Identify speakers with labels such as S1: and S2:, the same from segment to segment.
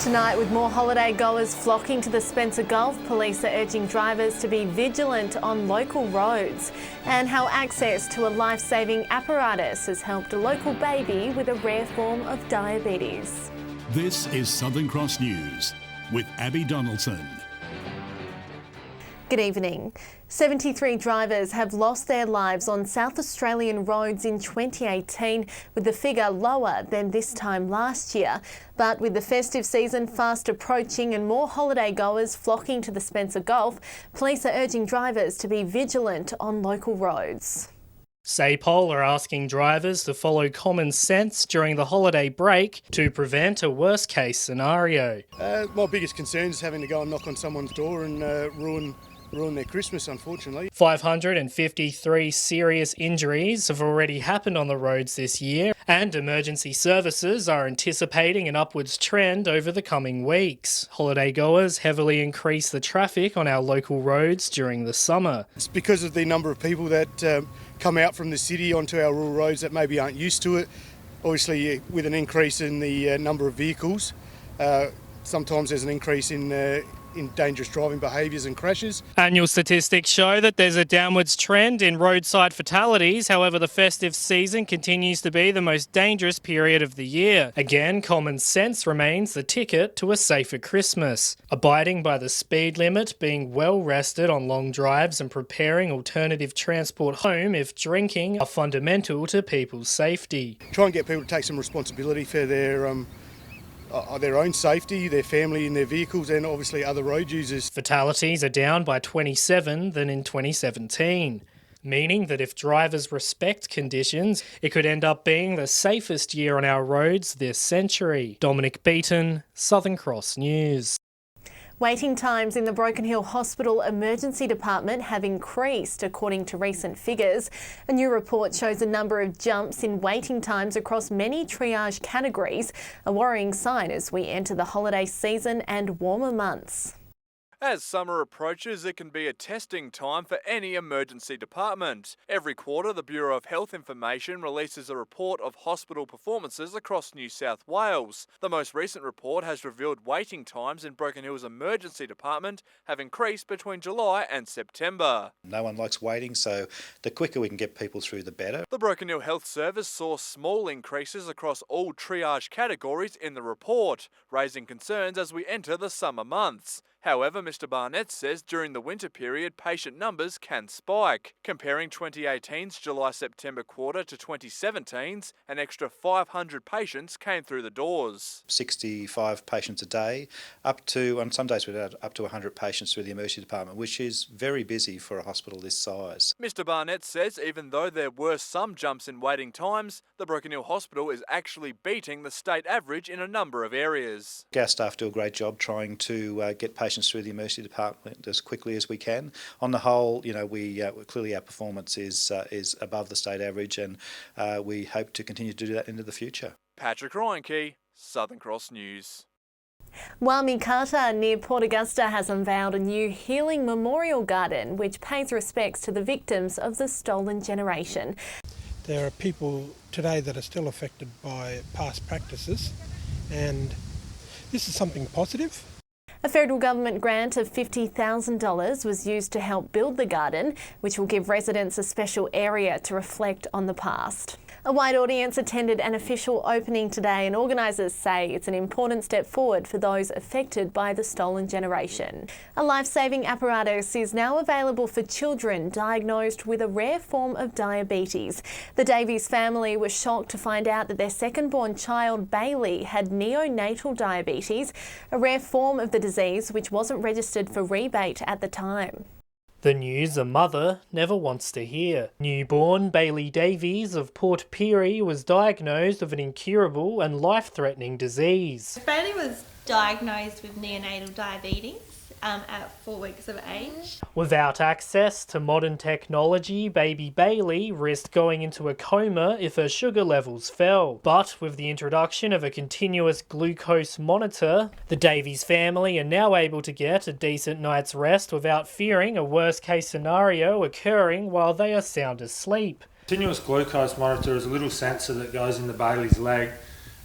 S1: Tonight, with more holiday goers flocking to the Spencer Gulf, police are urging drivers to be vigilant on local roads, and how access to a life-saving apparatus has helped a local baby with a rare form of diabetes.
S2: This is Southern Cross News with Abby Donaldson.
S1: Good evening. 73 drivers have lost their lives on South Australian roads in 2018, with the figure lower than this time last year. But with the festive season fast approaching and more holiday goers flocking to the Spencer Gulf, police are urging drivers to be vigilant on local roads.
S3: SAPOL are asking drivers to follow common sense during the holiday break to prevent a worst-case scenario.
S4: My biggest concern is having to go and knock on someone's door and ruin their Christmas, unfortunately.
S3: 553 serious injuries have already happened on the roads this year, and emergency services are anticipating an upwards trend over the coming weeks. Holiday goers heavily increase the traffic on our local roads during the summer.
S4: It's because of the number of people that come out from the city onto our rural roads that maybe aren't used to it. Obviously, with an increase in the number of vehicles, sometimes there's an increase in dangerous driving behaviours and crashes.
S3: Annual statistics show that there's a downwards trend in roadside fatalities. However, the festive season continues to be the most dangerous period of the year. Again, common sense remains the ticket to a safer Christmas. Abiding by the speed limit, being well rested on long drives and preparing alternative transport home if drinking are fundamental to people's safety.
S4: Try and get people to take some responsibility for their own safety, their family and their vehicles, and obviously other road users.
S3: Fatalities are down by 27 than in 2017, meaning that if drivers respect conditions, it could end up being the safest year on our roads this century. Dominic Beaton, Southern Cross News.
S1: Waiting times in the Broken Hill Hospital Emergency Department have increased, according to recent figures. A new report shows a number of jumps in waiting times across many triage categories, a worrying sign as we enter the holiday season and warmer months.
S5: As summer approaches, it can be a testing time for any emergency department. Every quarter, the Bureau of Health Information releases a report of hospital performances across New South Wales. The most recent report has revealed waiting times in Broken Hill's emergency department have increased between July and September.
S6: No one likes waiting, so the quicker we can get people through, the better.
S5: The Broken Hill Health Service saw small increases across all triage categories in the report, raising concerns as we enter the summer months. However, Mr Barnett says during the winter period, patient numbers can spike. Comparing 2018's July-September quarter to 2017's, an extra 500 patients came through the doors.
S6: 65 patients a day, up to, on some days we had up to 100 patients through the emergency department, which is very busy for a hospital this size.
S5: Mr Barnett says even though there were some jumps in waiting times, the Broken Hill Hospital is actually beating the state average in a number of areas.
S6: Our staff do a great job trying to get patients through the emergency department as quickly as we can. On the whole, we clearly our performance is above the state average, and we hope to continue to do that into the future.
S5: Patrick Ryankey, Southern Cross News.
S1: Wami Kata near Port Augusta has unveiled a new healing memorial garden which pays respects to the victims of the stolen generation.
S7: There are people today that are still affected by past practices, and this is something positive.
S1: A federal government grant of $50,000 was used to help build the garden, which will give residents a special area to reflect on the past. A wide audience attended an official opening today, and organisers say it's an important step forward for those affected by the stolen generation. A life-saving apparatus is now available for children diagnosed with a rare form of diabetes. The Davies family was shocked to find out that their second-born child, Bailey, had neonatal diabetes, a rare form of the disease which wasn't registered for rebate at the time.
S3: The news a mother never wants to hear. Newborn Bailey Davies of Port Pirie was diagnosed with an incurable and life-threatening disease.
S8: Bailey was diagnosed with neonatal diabetes at 4 weeks of age.
S3: Without access to modern technology, baby Bailey risked going into a coma if her sugar levels fell. But with the introduction of a continuous glucose monitor, the Davies family are now able to get a decent night's rest without fearing a worst-case scenario occurring while they are sound asleep.
S9: Continuous glucose monitor is a little sensor that goes in the Bailey's leg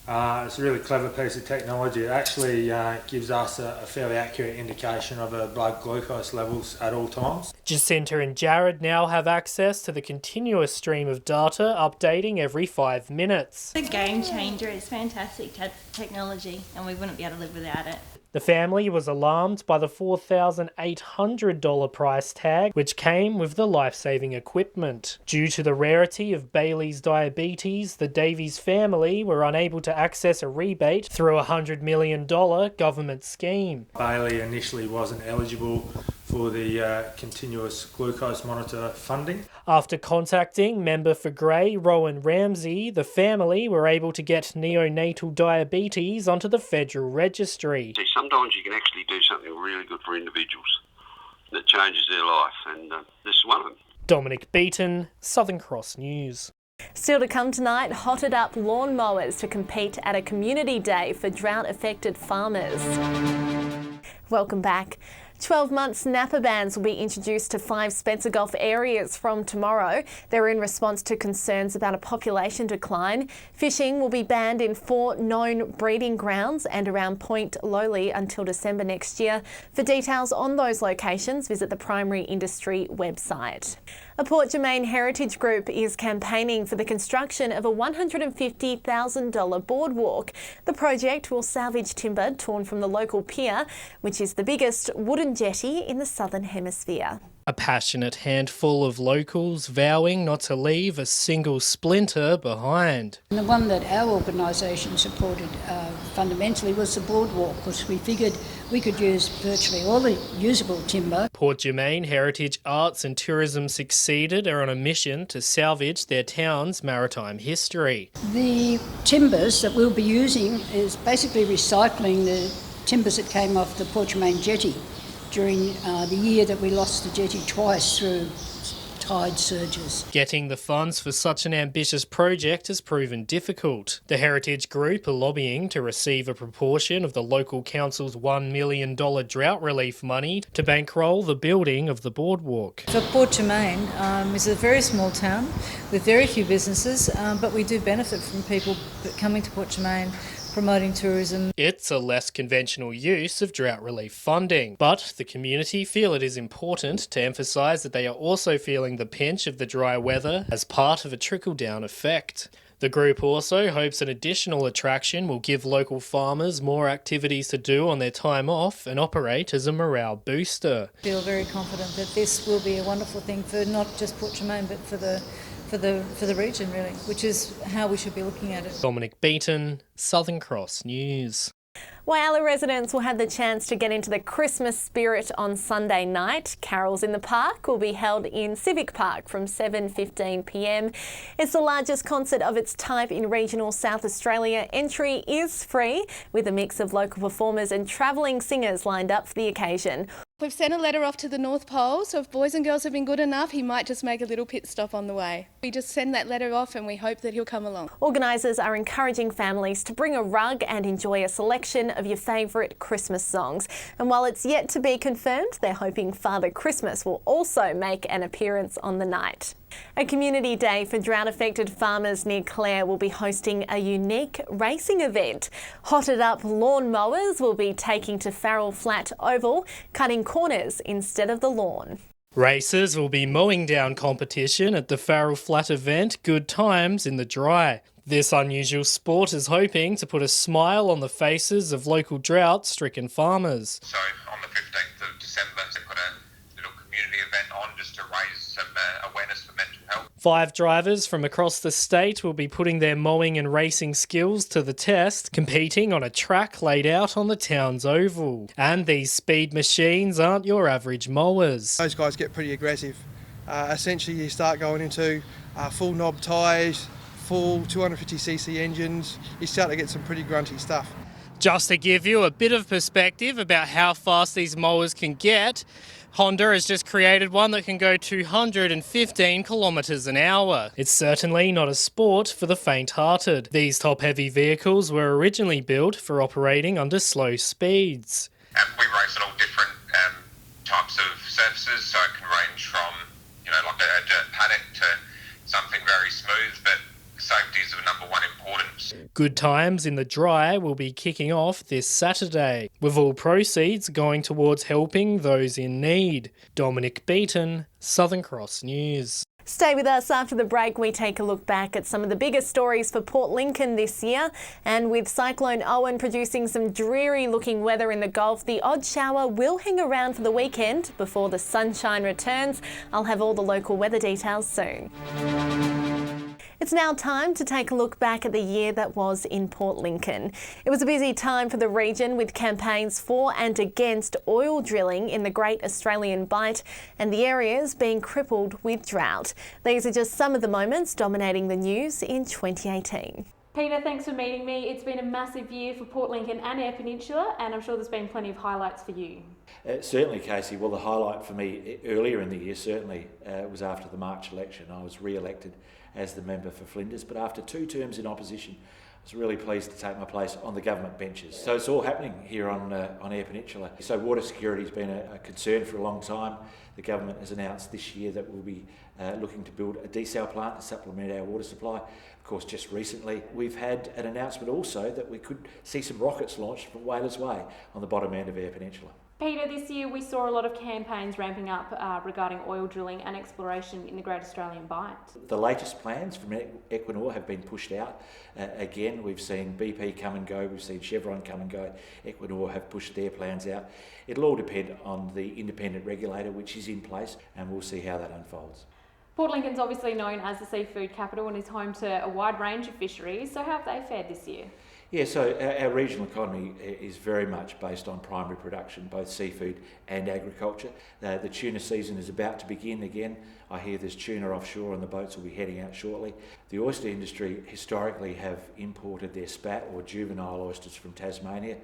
S9: It's a really clever piece of technology. It actually gives us a fairly accurate indication of our blood glucose levels at all times.
S3: Jacinta and Jared now have access to the continuous stream of data, updating every 5 minutes.
S8: It's a game changer. It's fantastic technology, and we wouldn't be able to live without it.
S3: The family was alarmed by the $4,800 price tag, which came with the life-saving equipment. Due to the rarity of Bailey's diabetes, the Davies family were unable to access a rebate through a $100 million government scheme.
S9: Bailey initially wasn't eligible for the continuous glucose monitor funding.
S3: After contacting member for Grey, Rowan Ramsey, the family were able to get neonatal diabetes onto the federal registry.
S10: Sometimes you can actually do something really good for individuals that changes their life, and this is one of them.
S3: Dominic Beaton, Southern Cross News.
S1: Still to come tonight, hotted up lawnmowers to compete at a community day for drought-affected farmers. Welcome back. 12-month snapper bans will be introduced to 5 Spencer Gulf areas from tomorrow. They're in response to concerns about a population decline. Fishing will be banned in 4 known breeding grounds and around Point Lowly until December next year. For details on those locations, visit the Primary Industry website. A Port Germain Heritage Group is campaigning for the construction of a $150,000 boardwalk. The project will salvage timber torn from the local pier, which is the biggest wooden jetty in the Southern Hemisphere.
S3: A passionate handful of locals vowing not to leave a single splinter behind.
S11: And the one that our organisation supported fundamentally was the boardwalk, because we figured we could use virtually all the usable timber.
S3: Port Germain Heritage Arts and Tourism Succeeded are on a mission to salvage their town's maritime history.
S11: The timbers that we'll be using is basically recycling the timbers that came off the Port Germain jetty during the year that we lost the jetty twice through tide surges.
S3: Getting the funds for such an ambitious project has proven difficult. The Heritage Group are lobbying to receive a proportion of the local council's $1 million drought relief money to bankroll the building of the boardwalk.
S12: For Port Germain is a very small town with very few businesses, but we do benefit from people coming to Port Germain, promoting tourism.
S3: It's a less conventional use of drought relief funding, but the community feel it is important to emphasise that they are also feeling the pinch of the dry weather as part of a trickle-down effect. The group also hopes an additional attraction will give local farmers more activities to do on their time off and operate as a morale booster.
S12: I feel very confident that this will be a wonderful thing for not just Port Germain but for the region, really, which is how we should be looking at it.
S3: Dominic Beaton, Southern Cross News.
S1: Whyalla residents will have the chance to get into the Christmas spirit on Sunday night. Carols in the Park will be held in Civic Park from 7:15 p.m. It's the largest concert of its type in regional South Australia. Entry is free, with a mix of local performers and travelling singers lined up for the occasion.
S13: We've sent a letter off to the North Pole, so if boys and girls have been good enough, he might just make a little pit stop on the way. We just send that letter off and we hope that he'll come along.
S1: Organisers are encouraging families to bring a rug and enjoy a selection of your favourite Christmas songs. And while it's yet to be confirmed, they're hoping Father Christmas will also make an appearance on the night. A community day for drought-affected farmers near Clare will be hosting a unique racing event. Hotted up lawn mowers will be taking to Farrell Flat Oval, cutting corners instead of the lawn.
S3: Racers will be mowing down competition at the Farrell Flat event, Good Times in the Dry. This unusual sport is hoping to put a smile on the faces of local drought-stricken farmers.
S14: So on the 15th of December, they put a little community event on just to raise some awareness for mental health.
S3: 5 drivers from across the state will be putting their mowing and racing skills to the test, competing on a track laid out on the town's oval. And these speed machines aren't your average mowers.
S15: Those guys get pretty aggressive. Essentially, you start going into full knob tyres, full 250cc engines. You start to get some pretty grunty stuff.
S3: Just to give you a bit of perspective about how fast these mowers can get, Honda has just created one that can go 215 kilometres an hour. It's certainly not a sport for the faint-hearted. These top-heavy vehicles were originally built for operating under slow speeds.
S14: We race on all different types of surfaces, so it can range from, like a dirt paddock to something very smooth, but safety is of number one importance.
S3: Good Times in the Dry will be kicking off this Saturday, with all proceeds going towards helping those in need. Dominic Beaton, Southern Cross News.
S1: Stay with us. After the break, we take a look back at some of the biggest stories for Port Lincoln this year. And with Cyclone Owen producing some dreary-looking weather in the Gulf, the odd shower will hang around for the weekend before the sunshine returns. I'll have all the local weather details soon. It's now time to take a look back at the year that was in Port Lincoln. It was a busy time for the region, with campaigns for and against oil drilling in the Great Australian Bight and the areas being crippled with drought. These are just some of the moments dominating the news in 2018.
S16: Peter, thanks for meeting me. It's been a massive year for Port Lincoln and Eyre Peninsula, and I'm sure there's been plenty of highlights for you.
S17: Certainly, Casey. Well, the highlight for me earlier in the year certainly was after the March election. I was re-elected as the member for Flinders, but after 2 terms in opposition, I was really pleased to take my place on the government benches. So it's all happening here on Eyre Peninsula. So water security has been a concern for a long time. The government has announced this year that we'll be looking to build a desal plant to supplement our water supply. Of course, just recently we've had an announcement also that we could see some rockets launched from Whalers Way on the bottom end of Eyre Peninsula.
S16: Peter, this year we saw a lot of campaigns ramping up regarding oil drilling and exploration in the Great Australian Bight.
S17: The latest plans from Equinor have been pushed out. Again, we've seen BP come and go, we've seen Chevron come and go. Equinor have pushed their plans out. It'll all depend on the independent regulator, which is in place, and we'll see how that unfolds.
S16: Port Lincoln's obviously known as the seafood capital and is home to a wide range of fisheries, so how have they fared this year?
S17: Yeah, so our regional economy is very much based on primary production, both seafood and agriculture. The tuna season is about to begin again. I hear there's tuna offshore and the boats will be heading out shortly. The oyster industry historically have imported their spat or juvenile oysters from Tasmania.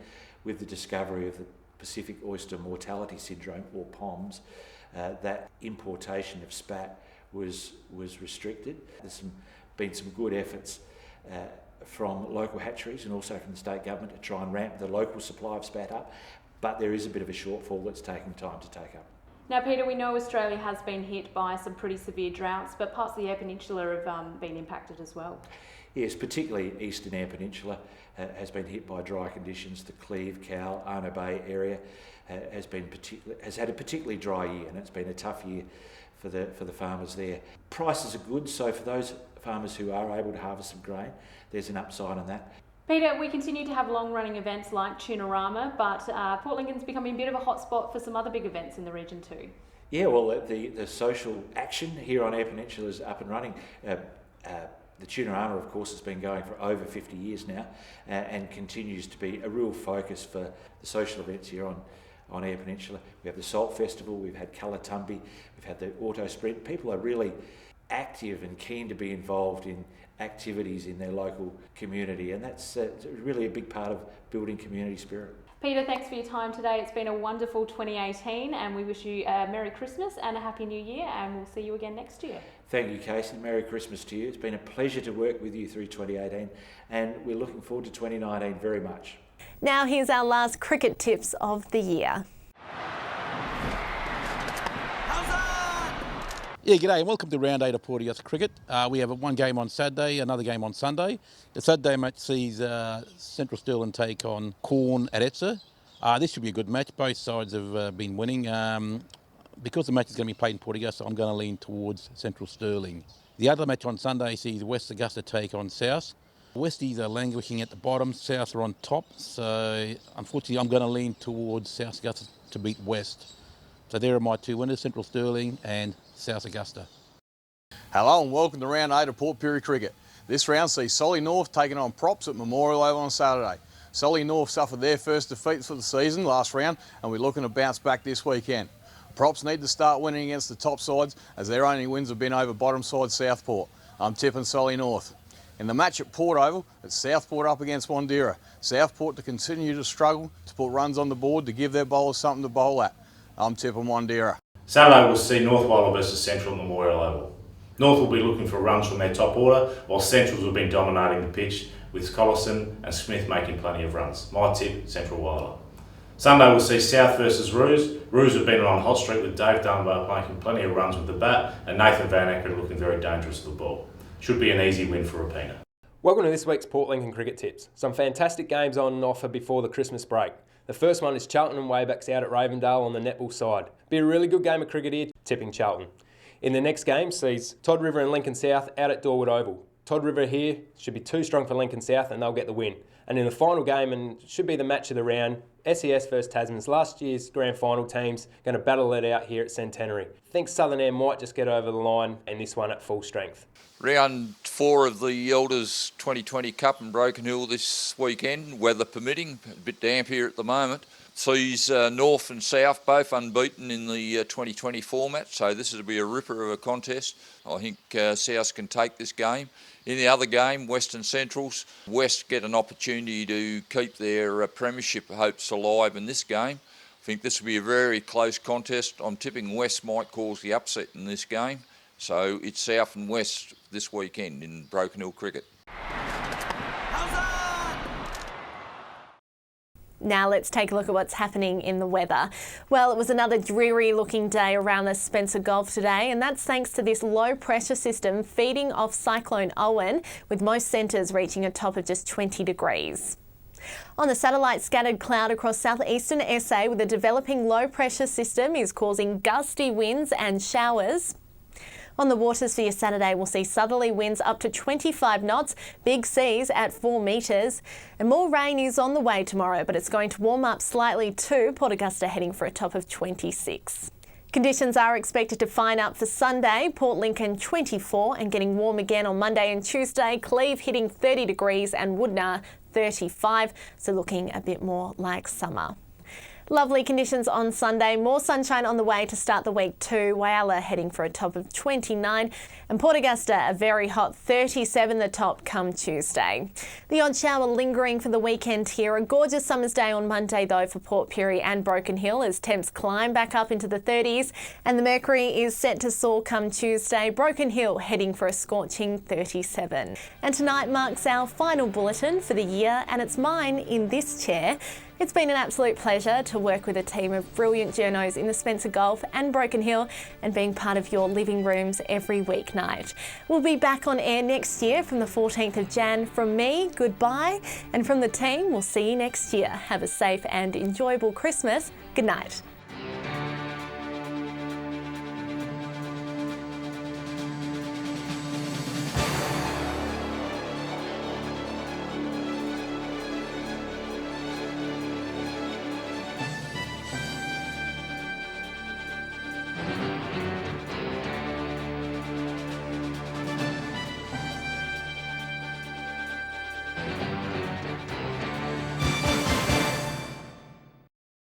S17: With the discovery of the Pacific Oyster Mortality Syndrome, or POMS, that importation of spat was restricted. There's been some good efforts from local hatcheries and also from the state government to try and ramp the local supply of spat up, but there is a bit of a shortfall that's taking time to take up.
S16: Now, Peter, we know Australia has been hit by some pretty severe droughts, but parts of the Eyre Peninsula have been impacted as well.
S17: Yes, particularly eastern Eyre Peninsula has been hit by dry conditions. The Cleve, Cowell, Arno Bay area has had a particularly dry year, and it's been a tough year for the farmers there. Prices are good, so for those farmers who are able to harvest some grain, there's an upside on that.
S16: Peter, we continue to have long-running events like Tunarama, but Port Lincoln's becoming a bit of a hotspot for some other big events in the region too.
S17: Yeah, well, the social action here on Eyre Peninsula is up and running. The Tunarama, of course, has been going for over 50 years now and continues to be a real focus for the social events here on Eyre Peninsula. We have the Salt Festival, we've had Calatumbi, we've had the Auto Sprint. People are really active and keen to be involved in activities in their local community, and that's really a big part of building community spirit.
S16: Peter, thanks for your time today. It's been a wonderful 2018 and we wish you a Merry Christmas and a Happy New Year, and we'll see you again next year.
S17: Thank you, Casey. Merry Christmas to you. It's been a pleasure to work with you through 2018 and we're looking forward to 2019 very much.
S1: Now here's our last cricket tips of the year.
S18: Yeah, g'day and welcome to round 8 of Port Augusta Cricket. We have one game on Saturday, another game on Sunday. The Saturday match sees Central Stirling take on Corn at Etzer. This should be a good match. Both sides have been winning. Because the match is going to be played in Port Augusta, I'm going to lean towards Central Stirling. The other match on Sunday sees West Augusta take on South. Westies are languishing at the bottom, South are on top, so unfortunately I'm going to lean towards South Augusta to beat West. So there are my two winners, Central Stirling and South Augusta.
S19: Hello and welcome to round 8 of Port Pirie Cricket. This round sees Solly North taking on Props at Memorial Oval on Saturday. Solly North suffered their first defeat for the season last round and we're looking to bounce back this weekend. Props need to start winning against the top sides as their only wins have been over bottom side Southport. I'm tipping Solly North. In the match at Port Oval, it's Southport up against Wandera. Southport to continue to struggle to put runs on the board to give their bowlers something to bowl at. I'm tipping Wandera.
S20: Saturday we'll see North Wildler versus Central at Memorial Oval. North will be looking for runs from their top order, while Centrals have been dominating the pitch with Collison and Smith making plenty of runs. My tip, Central Wildler. Sunday we'll see South versus Roos. Roos have been on a hot streak with Dave Dunbar making plenty of runs with the bat and Nathan Van Acker looking very dangerous with the ball. Should be an easy win for Rapina.
S21: Welcome to this week's Port Lincoln Cricket Tips. Some fantastic games on offer before the Christmas break. The first one is Charlton and Waybacks out at Ravendale on the netball side. Be a really good game of cricket here, tipping Charlton. In the next game sees Todd River and Lincoln South out at Dorwood Oval. Todd River here should be too strong for Lincoln South and they'll get the win. And in the final game, and should be the match of the round, SES versus Tasman's, last year's grand final teams, going to battle it out here at Centenary. I think Southern Air might just get over the line in this one at full strength.
S22: Round 4 of the Elders 2020 Cup in Broken Hill this weekend, weather permitting, a bit damp here at the moment. Sees North and South both unbeaten in the 2020 format, so this will be a ripper of a contest. I think South can take this game. In the other game, Western Centrals, West get an opportunity to keep their premiership hopes alive in this game. I think this will be a very close contest. I'm tipping West might cause the upset in this game. So it's South and West this weekend in Broken Hill cricket.
S1: Now let's take a look at what's happening in the weather. Well, it was another dreary looking day around the Spencer Gulf today, and that's thanks to this low pressure system feeding off Cyclone Owen, with most centres reaching a top of just 20 degrees. On the satellite, scattered cloud across southeastern SA with a developing low pressure system is causing gusty winds and showers. On the waters for your Saturday, we'll see southerly winds up to 25 knots, big seas at 4 metres. And more rain is on the way tomorrow, but it's going to warm up slightly too. Port Augusta heading for a top of 26. Conditions are expected to fine up for Sunday. Port Lincoln 24 and getting warm again on Monday and Tuesday. Cleve hitting 30 degrees and Woodnar 35, so looking a bit more like summer. Lovely conditions on Sunday, more sunshine on the way to start the week too. Whyalla heading for a top of 29 and Port Augusta a very hot 37 the top come Tuesday. The odd shower lingering for the weekend here. A gorgeous summer's day on Monday though for Port Pirie and Broken Hill as temps climb back up into the 30s and the mercury is set to soar come Tuesday. Broken Hill heading for a scorching 37. And tonight marks our final bulletin for the year and it's mine in this chair. It's been an absolute pleasure to work with a team of brilliant journos in the Spencer Gulf and Broken Hill and being part of your living rooms every weeknight. We'll be back on air next year from the 14th of Jan. From me, goodbye, and from the team, we'll see you next year. Have a safe and enjoyable Christmas. Good night.